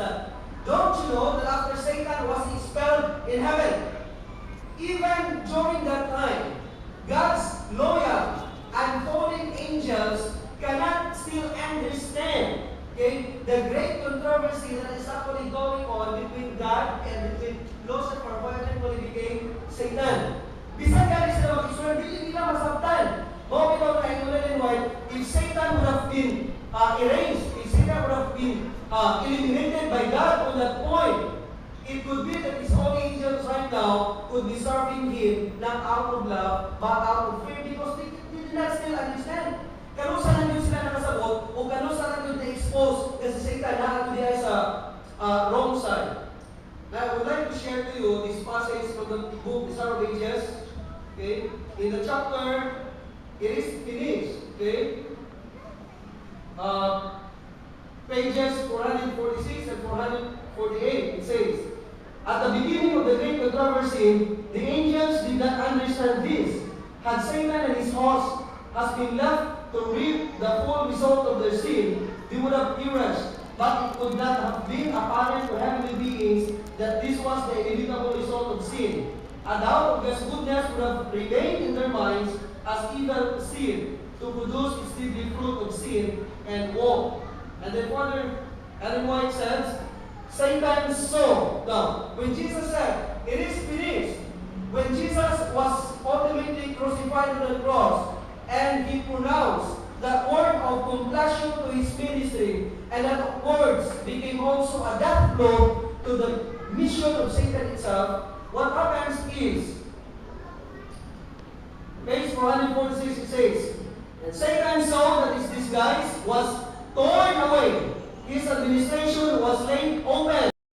that, don't you know that after Satan was expelled in heaven, even during that time, God's loyal and fallen angels cannot still understand, okay, the great controversy that is actually going on between God and between Lucifer, who eventually became Satan. Bisan galing sila mag-Israel, hindi nila masabtan. Mo bitaw na Ellen White, if Satan would have been erased, if Satan would have been eliminated by God on that point, it could be that his own angels right now could be serving him not out of love, but out of fear, because they did not still understand. Kanusa lang yun sila nakasabot, o kanusa lang yun na-expose kasi Satan na diya sa wrong side. Now, I would like to share to you this passage from the book, The Star of Ages. Okay? In the chapter, it is finished. Okay? Pages 446 and 448, it says, at the beginning of the great controversy, the angels did not understand this. Had Satan and his host has been left to reap the full result of their sin, they would have perished. But it could not have been apparent to heavenly beings that this was the inevitable result of sin. A doubt of God's goodness would have remained in their minds as evil sin to produce its deadly fruit of sin and woe. And then further, Ellen White says, Satan saw. Now, when Jesus said, it is finished, when Jesus was ultimately crucified on the cross, and he pronounced the word of completion to his ministry, and that words became also a death blow to the mission of Satan itself, what happens is, page 446, it says, and Satan saw that his disguise was torn away. His administration was